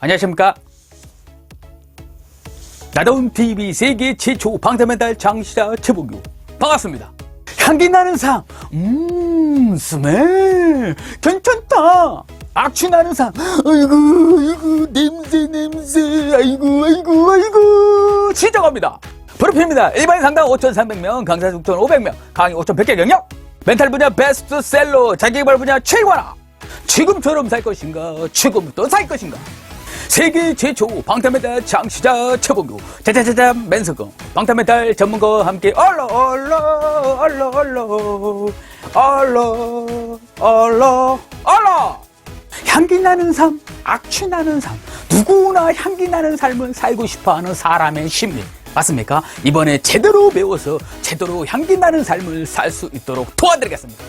안녕하십니까. 나다운 TV 세계 최초 방탄메탈 장시자 최봉규 반갑습니다. 향기 나는 삶, 스멜 괜찮다. 악취 나는 삶, 아이고 냄새, 아이고 시작합니다. 프로필입니다. 일반 상당 5,300명, 강사 6,500명, 강의 5,100개 경력, 멘탈 분야 베스트셀러, 자기개발 분야 최고하나. 지금처럼 살 것인가, 지금부터 살 것인가. 세계 최초 방탄메탈 장시자 최봉규 짜자자잔 맨스금 방탄메탈 전문가와 함께 얼러 향기 나는 삶, 악취 나는 삶, 누구나 향기 나는 삶을 살고 싶어하는 사람의 심리 맞습니까? 이번에 제대로 배워서 제대로 향기 나는 삶을 살 수 있도록 도와드리겠습니다.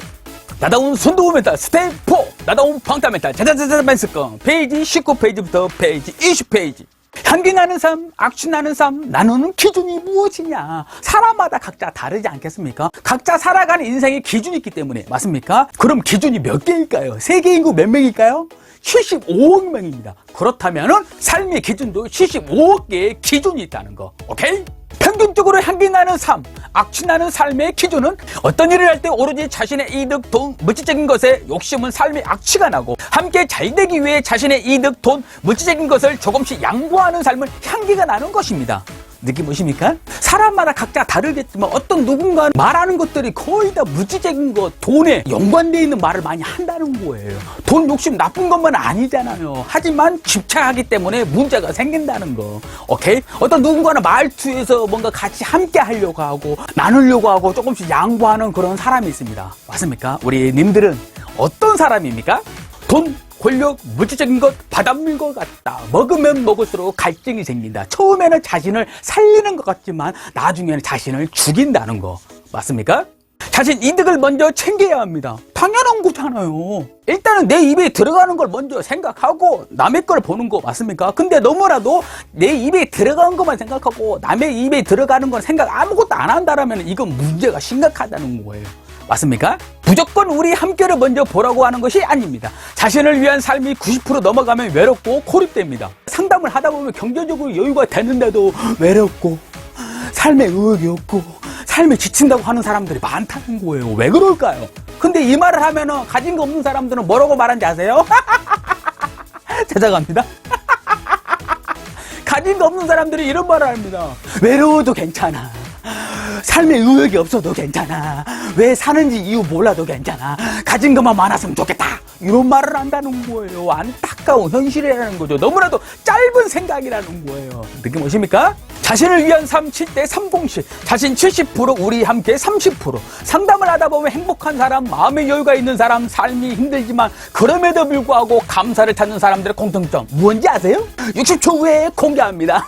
나다운 순두부 멘탈 스텝 4 나다운 방탄메탈 자자자자 맨스건 페이지 19페이지부터 페이지 20페이지. 향기 나는 삶, 악취 나는 삶, 나누는 기준이 무엇이냐. 사람마다 각자 다르지 않겠습니까? 각자 살아가는 인생의 기준이 있기 때문에 맞습니까? 그럼 기준이 몇 개일까요? 세계 인구 몇 명일까요? 75억 명입니다. 그렇다면 삶의 기준도 75억 개의 기준이 있다는 거. 오케이? 평균적으로 향기 나는 삶, 악취 나는 삶의 기준은 어떤 일을 할 때 오로지 자신의 이득, 돈, 물질적인 것에 욕심은 삶의 악취가 나고 함께 잘 되기 위해 자신의 이득, 돈, 물질적인 것을 조금씩 양보하는 삶은 향기가 나는 것입니다. 느낌 오십니까? 사람마다 각자 다르겠지만 어떤 누군가 말하는 것들이 거의 다 물질적인 것, 돈에 연관되어 있는 말을 많이 한다는 거예요. 돈 욕심 나쁜 것만 아니잖아요. 하지만 집착하기 때문에 문제가 생긴다는 거. 오케이? 어떤 누군가는 말투에서 뭔가 같이 함께 하려고 하고 나누려고 하고 조금씩 양보하는 그런 사람이 있습니다. 맞습니까? 우리 님들은 어떤 사람입니까? 돈, 권력, 물질적인 것, 바닷물 것 같다. 먹으면 먹을수록 갈증이 생긴다. 처음에는 자신을 살리는 것 같지만 나중에는 자신을 죽인다는 거. 맞습니까? 자신 이득을 먼저 챙겨야 합니다. 당연한 거잖아요. 일단은 내 입에 들어가는 걸 먼저 생각하고 남의 걸 보는 거 맞습니까? 근데 너무나도 내 입에 들어간 것만 생각하고 남의 입에 들어가는 건 생각 아무것도 안 한다라면 이건 문제가 심각하다는 거예요. 맞습니까? 무조건 우리 함께를 먼저 보라고 하는 것이 아닙니다. 자신을 위한 삶이 90% 넘어가면 외롭고 고립됩니다. 상담을 하다 보면 경제적으로 여유가 되는데도 외롭고 삶에 의욕이 없고 삶에 지친다고 하는 사람들이 많다는 거예요. 왜 그럴까요? 근데 이 말을 하면은 가진 거 없는 사람들은 뭐라고 말하는지 아세요? 찾아갑니다. 가진 거 없는 사람들이 이런 말을 합니다. 외로워도 괜찮아. 삶에 의욕이 없어도 괜찮아. 왜 사는지 이유 몰라도 괜찮아. 가진 것만 많았으면 좋겠다. 이런 말을 한다는 거예요. 안타까운 현실이라는 거죠. 너무나도 짧은 생각이라는 거예요. 느낌 오십니까? 자신을 위한 삶 7대 3공식. 자신 70%, 우리 함께 30%. 상담을 하다 보면 행복한 사람, 마음의 여유가 있는 사람, 삶이 힘들지만 그럼에도 불구하고 감사를 찾는 사람들의 공통점 무엇인지 아세요? 60초 후에 공개합니다.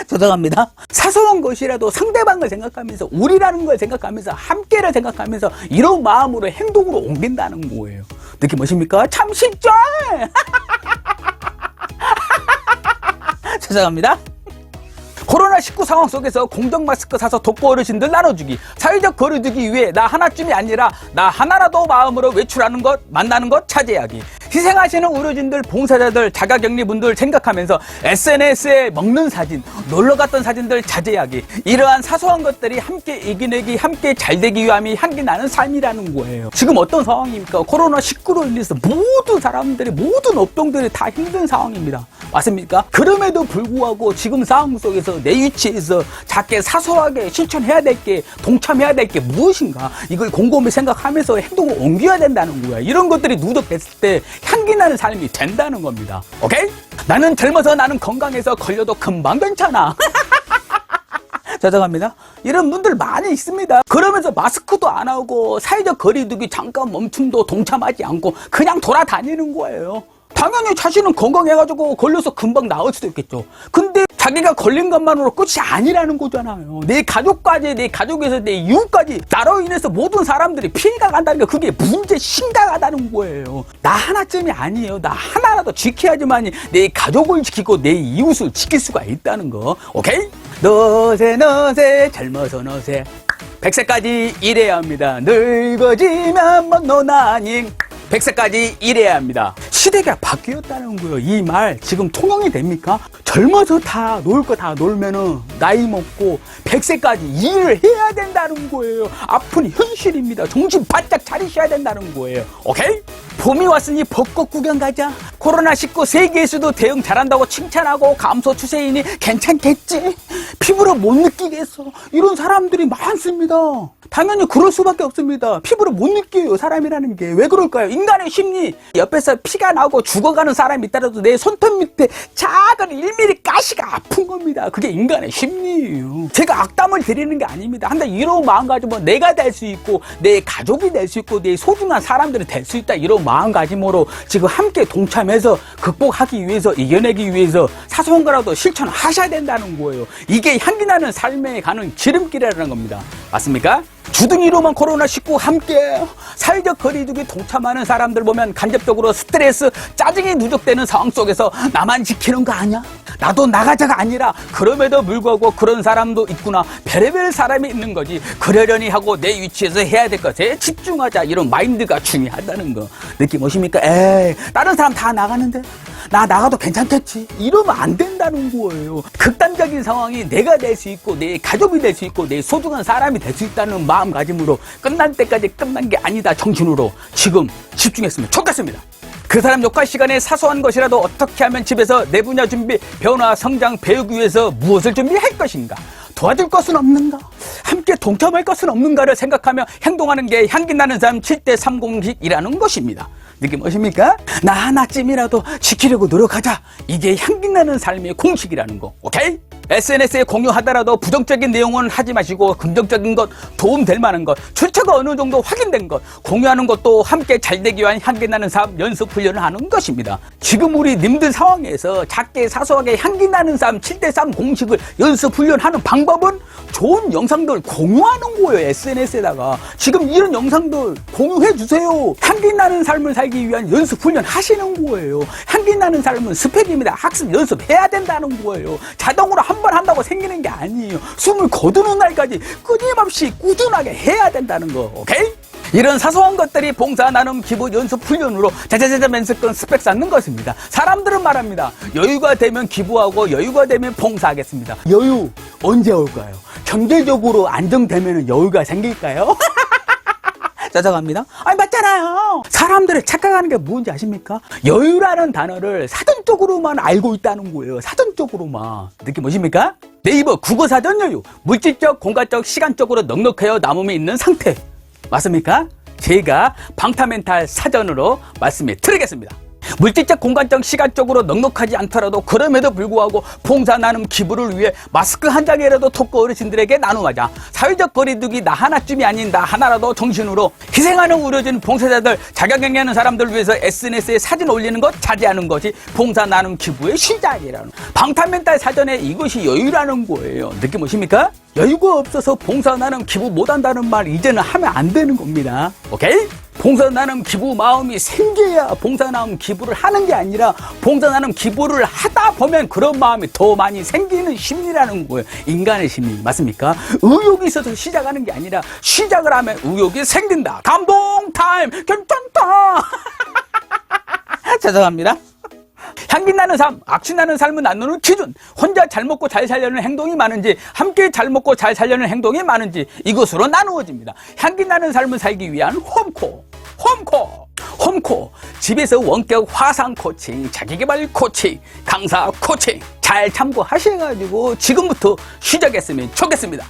조정합니다. 사소한 것이라도 상대방을 생각하면서 우리라는 걸 생각하면서 함께를 생각하면서 이런 마음으로 행동으로 옮긴다는 거예요. 느낌 오십니까? 참 쉽죠? 조정합니다. 코로나19 상황 속에서 공정 마스크 사서 독보 어르신들 나눠주기, 사회적 거리두기 위해 나 하나쯤이 아니라 나 하나라도 마음으로 외출하는 것, 만나는 것 차지하기, 희생하시는 의료진들, 봉사자들, 자가격리분들 생각하면서 SNS에 먹는 사진, 놀러갔던 사진들 자제하기, 이러한 사소한 것들이 함께 이겨내기, 함께 잘되기 위함이 향기 나는 삶이라는 거예요. 지금 어떤 상황입니까? 코로나19로 인해서 모든 사람들이, 모든 업종들이 다 힘든 상황입니다. 맞습니까? 그럼에도 불구하고 지금 상황 속에서 내 위치에서 작게 사소하게 실천해야 될 게, 동참해야 될 게 무엇인가, 이걸 곰곰이 생각하면서 행동을 옮겨야 된다는 거야. 이런 것들이 누적됐을 때 향기 나는 삶이 된다는 겁니다. 오케이? 나는 젊어서, 나는 건강해서 걸려도 금방 괜찮아. 저장합니다. 이런 분들 많이 있습니다. 그러면서 마스크도 안 하고 사회적 거리두기 잠깐 멈춤도 동참하지 않고 그냥 돌아다니는 거예요. 당연히 자신은 건강해가지고 걸려서 금방 나을 수도 있겠죠. 근데 자기가 걸린 것만으로 끝이 아니라는 거잖아요. 내 가족까지, 내 가족에서 내 이웃까지 나로 인해서 모든 사람들이 피해가 간다는 게 그게 문제 심각하다는 거예요. 나 하나쯤이 아니에요. 나 하나라도 지켜야지만 내 가족을 지키고 내 이웃을 지킬 수가 있다는 거. 오케이? 너세 젊어서 너세 100세까지 일해야 합니다. 늙어지면 뭐 노나닝 100세까지 일해야 합니다. 시대가 바뀌었다는 거예요. 이 말 지금 통용이 됩니까? 젊어서 다 놀 거 다 놀면은 나이 먹고 100세까지 일을 해야 된다는 거예요. 아픈 현실입니다. 정신 바짝 차리셔야 된다는 거예요. 오케이? 봄이 왔으니 벚꽃 구경 가자. 코로나19 세계에서도 대응 잘한다고 칭찬하고 감소 추세이니 괜찮겠지? 피부로 못 느끼겠어. 이런 사람들이 많습니다. 당연히 그럴 수밖에 없습니다. 피부로 못 느껴요, 사람이라는 게. 왜 그럴까요? 인간의 심리. 옆에서 피가 나오고 죽어가는 사람이 있더라도 내 손톱 밑에 작은 1mm 가시가 아픈 겁니다. 그게 인간의 심리예요. 제가 악담을 드리는 게 아닙니다. 한데 이런 마음가짐으로 내가 될 수 있고 내 가족이 될 수 있고 내 소중한 사람들이 될 수 있다. 이런 마음가짐으로 지금 함께 동참해서 극복하기 위해서, 이겨내기 위해서 사소한 거라도 실천하셔야 된다는 거예요. 이게 향기나는 삶에 가는 지름길이라는 겁니다. 맞습니까? 주둥이로만 코로나19 함께 사회적 거리두기 동참하는 사람들 보면 간접적으로 스트레스, 짜증이 누적되는 상황 속에서 나만 지키는 거 아니야? 나도 나가자가 아니라 그럼에도 불구하고 그런 사람도 있구나. 별의별 사람이 있는 거지. 그러려니 하고 내 위치에서 해야 될 것에 집중하자. 이런 마인드가 중요하다는 거. 느낌 오십니까? 에이, 다른 사람 다 나가는데 나 나가도 괜찮겠지. 이러면 안 된다는 거예요. 극단적인 상황이 내가 될 수 있고 내 가족이 될 수 있고 내 소중한 사람이 될 수 있다는 마음가짐으로 끝날 때까지 끝난 게 아니다 정신으로 지금 집중했으면 좋겠습니다. 그 사람 욕할 시간에 사소한 것이라도 어떻게 하면 집에서 내 분야 준비, 변화, 성장, 배우기 위해서 무엇을 준비할 것인가? 도와줄 것은 없는가? 함께 동참할 것은 없는가를 생각하며 행동하는 게 향기나는 삶 7대3 공식이라는 것입니다. 느낌 오십니까? 나 하나쯤이라도 지키려고 노력하자. 이게 향기나는 삶의 공식이라는 거. 오케이? SNS에 공유하더라도 부정적인 내용은 하지 마시고 긍정적인 것, 도움될 만한 것, 출처가 어느 정도 확인된 것 공유하는 것도 함께 잘되기 위한 향기나는 삶 연습 훈련을 하는 것입니다. 지금 우리 님들 상황에서 작게 사소하게 향기나는 삶 7대3 공식을 연습 훈련하는 방법은 좋은 영상들 공유하는 거예요. SNS에다가 지금 이런 영상들 공유해 주세요. 향기나는 삶을 살기 위한 연습 훈련 하시는 거예요. 향기나는 삶은 스펙입니다. 학습 연습해야 된다는 거예요. 자동으로 한 번 한다고 생기는 게 아니에요. 숨을 거두는 날까지 끊임없이 꾸준하게 해야 된다는 거. 오케이? 이런 사소한 것들이 봉사, 나눔, 기부, 연습, 훈련으로 자자자자 면습권 스펙 쌓는 것입니다. 사람들은 말합니다. 여유가 되면 기부하고 여유가 되면 봉사하겠습니다. 여유 언제 올까요? 경제적으로 안정되면 여유가 생길까요? 짜증납니다. 아니 맞잖아요. 사람들이 착각하는 게 뭔지 아십니까? 여유라는 단어를 사전적으로만 알고 있다는 거예요. 사전적으로만. 느낌 오십니까? 네이버 국어사전 여유. 물질적, 공간적, 시간적으로 넉넉하여 남음이 있는 상태. 맞습니까? 제가 방타멘탈 사전으로 말씀해 드리겠습니다. 물질적, 공간적, 시간적으로 넉넉하지 않더라도 그럼에도 불구하고 봉사, 나눔, 기부를 위해 마스크 한 장이라도 토크 어르신들에게 나눔하자. 사회적 거리두기 나 하나쯤이 아닌 나 하나라도 정신으로 희생하는 의료진, 봉사자들, 자격행위하는 사람들 위해서 SNS에 사진 올리는 것 자제하는 것이 봉사, 나눔, 기부의 시작이라는. 방탄멘탈 사전에 이것이 여유라는 거예요. 느낌 오십니까? 여유가 없어서 봉사, 나눔, 기부 못한다는 말 이제는 하면 안 되는 겁니다. 오케이? 봉사, 나눔, 기부 마음이 생겨야 봉사, 나눔, 기부를 하는 게 아니라 봉사, 나눔, 기부를 하다 보면 그런 마음이 더 많이 생기는 심리라는 거예요. 인간의 심리. 맞습니까? 의욕이 있어서 시작하는 게 아니라 시작을 하면 의욕이 생긴다. 감동 타임! 괜찮다! 죄송합니다. 향기나는 삶, 악취나는 삶을 나누는 기준. 혼자 잘 먹고 잘 살려는 행동이 많은지, 함께 잘 먹고 잘 살려는 행동이 많은지 이것으로 나누어집니다. 향기나는 삶을 살기 위한 홈코. 집에서 원격 화상 코칭, 자기개발 코칭, 강사 코칭 잘 참고하셔가지고 지금부터 시작했으면 좋겠습니다.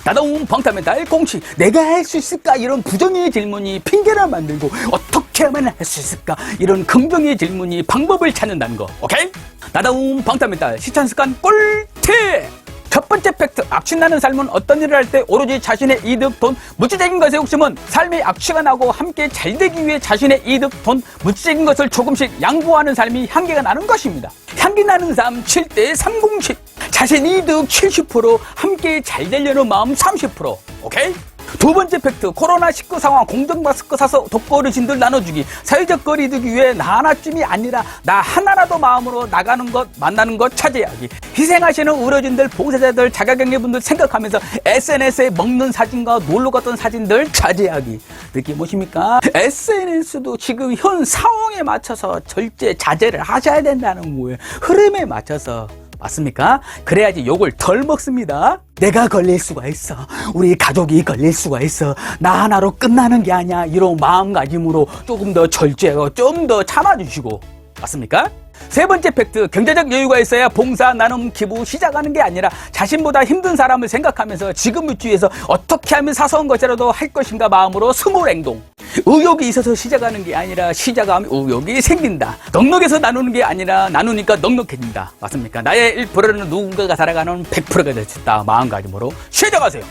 나다운 방타멘탈 공식. 내가 할 수 있을까? 이런 부정의 질문이 핑계를 만들고 어떻게 하면 할 수 있을까? 이런 긍정의 질문이 방법을 찾는다는 거. 오케이? 나다운 방타멘탈 실천습관 꿀팁! 첫 번째 팩트. 악취나는 삶은 어떤 일을 할 때 오로지 자신의 이득, 돈, 물질적인 것에 욕심은 삶의 악취가 나고 함께 잘되기 위해 자신의 이득, 돈, 물질적인 것을 조금씩 양보하는 삶이 향기가 나는 것입니다. 향기나는 삶 7대3 공식. 자신 이득 70%, 함께 잘 되려는 마음 30%. 오케이? 두 번째 팩트. 코로나19 상황 공정 마스크 사서 독거 어르신들 나눠주기. 사회적 거리두기 위해 나 하나쯤이 아니라 나 하나라도 마음으로 나가는 것, 만나는 것 차지하기. 희생하시는 의료진들, 봉사자들, 자가격리분들 생각하면서 SNS에 먹는 사진과 놀러 갔던 사진들 차지하기. 느낌 오십니까? SNS도 지금 현 상황에 맞춰서 절제 자제를 하셔야 된다는 거예요. 흐름에 맞춰서. 맞습니까? 그래야지 욕을 덜 먹습니다. 내가 걸릴 수가 있어. 우리 가족이 걸릴 수가 있어. 나 하나로 끝나는 게 아니야. 이런 마음가짐으로 조금 더 절제하고 좀 더 참아주시고. 맞습니까? 세 번째 팩트, 경제적 여유가 있어야 봉사, 나눔, 기부 시작하는 게 아니라 자신보다 힘든 사람을 생각하면서 지금을 위해서 어떻게 하면 사소한 것이라도 할 것인가 마음으로 스몰 행동. 의욕이 있어서 시작하는 게 아니라 시작하면 의욕이 생긴다. 넉넉해서 나누는 게 아니라 나누니까 넉넉해진다. 맞습니까? 나의 1%는 누군가가 살아가는 100%가 될 수 있다. 마음가짐으로 시작하세요.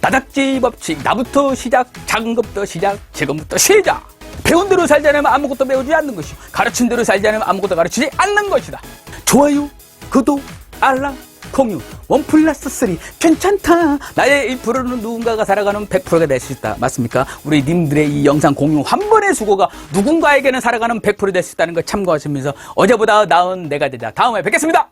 나닥지 법칙, 나부터 시작, 작은 것부터 시작, 지금부터 시작. 배운 대로 살지 않으면 아무것도 배우지 않는 것이고 가르친 대로 살지 않으면 아무것도 가르치지 않는 것이다. 좋아요, 구독, 알람, 공유, 1+3 괜찮다. 나의 1%는 누군가가 살아가는 100%가 될 수 있다. 맞습니까? 우리 님들의 이 영상 공유 한 번의 수고가 누군가에게는 살아가는 100% 될 수 있다는 걸 참고하시면서 어제보다 나은 내가 되자. 다음에 뵙겠습니다.